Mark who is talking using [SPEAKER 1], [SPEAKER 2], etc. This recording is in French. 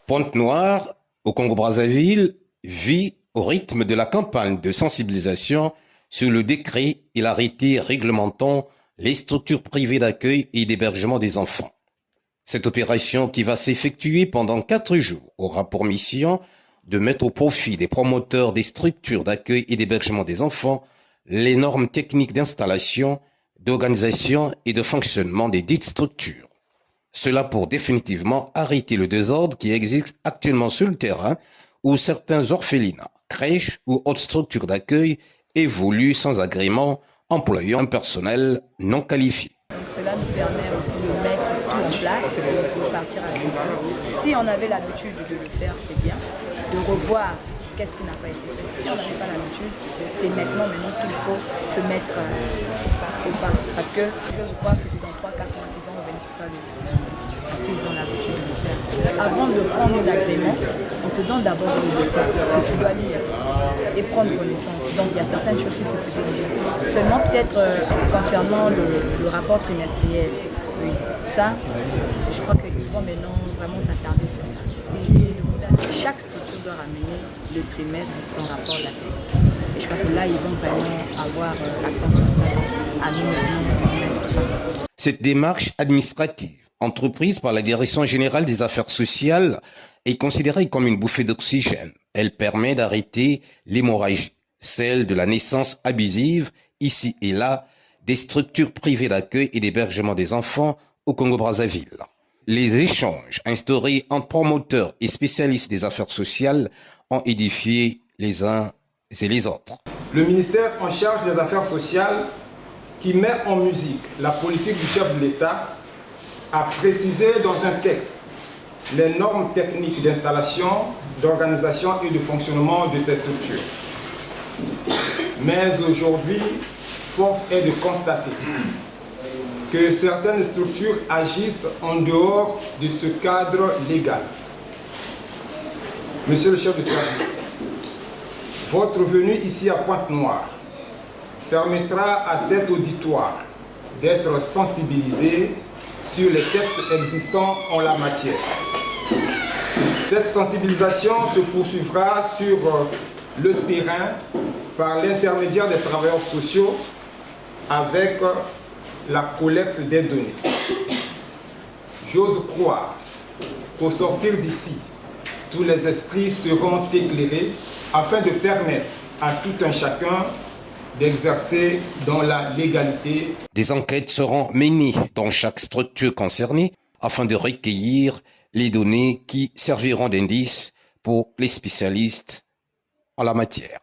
[SPEAKER 1] Pointe-Noire, au Congo-Brazzaville, vit au rythme de la campagne de sensibilisation sur le décret et l'arrêté réglementant les structures privées d'accueil et d'hébergement des enfants. Cette opération, qui va s'effectuer pendant 4 jours, aura pour mission de mettre au profit des promoteurs des structures d'accueil et d'hébergement des enfants les normes techniques d'installation, d'organisation et de fonctionnement des dites structures. Cela pour définitivement arrêter le désordre qui existe actuellement sur le terrain où certains orphelinats, crèches ou autres structures d'accueil évoluent sans agrément, employant un personnel non qualifié.
[SPEAKER 2] Donc cela nous permet aussi de mettre tout en place pour partir à zéro. Si on avait l'habitude de le faire, c'est bien. De revoir qu'est-ce qui n'a pas été fait. Si on n'avait pas l'habitude, c'est maintenant qu'il faut se mettre au pas. Parce que je crois que c'est dans 3-4 mois qu'ils vont revenir faire le suivi. Parce qu'ils ont l'habitude de le faire. Avant de prendre l'agrément, on te donne d'abord une leçon que tu dois lire et prendre connaissance. Donc il y a certaines choses qui se faisaient déjà. Seulement peut-être concernant le rapport trimestriel. Oui, ça, je crois qu'ils vont maintenant vraiment s'attarder sur ça. Parce que chaque structure doit ramener le trimestre son rapport là-dessus. Et je crois que là, ils vont vraiment avoir l'accent sur ça. À nous maintenant.
[SPEAKER 1] Cette démarche administrative, entreprise par la Direction générale des affaires sociales, est considérée comme une bouffée d'oxygène. Elle permet d'arrêter l'hémorragie, celle de la naissance abusive, ici et là, des structures privées d'accueil et d'hébergement des enfants au Congo-Brazzaville. Les échanges instaurés entre promoteurs et spécialistes des affaires sociales ont édifié les uns et les autres.
[SPEAKER 3] Le ministère en charge des affaires sociales, qui met en musique la politique du chef de l'État, a précisé dans un texte les normes techniques d'installation, d'organisation et de fonctionnement de ces structures. Mais aujourd'hui, force est de constater que certaines structures agissent en dehors de ce cadre légal. Monsieur le chef de service, votre venue ici à Pointe-Noire permettra à cet auditoire d'être sensibilisé sur les textes existants en la matière. Cette sensibilisation se poursuivra sur le terrain par l'intermédiaire des travailleurs sociaux avec la collecte des données. J'ose croire qu'au sortir d'ici, tous les esprits seront éclairés afin de permettre à tout un chacun d'exercer dans la légalité.
[SPEAKER 1] Des enquêtes seront menées dans chaque structure concernée afin de recueillir les données qui serviront d'indice pour les spécialistes en la matière.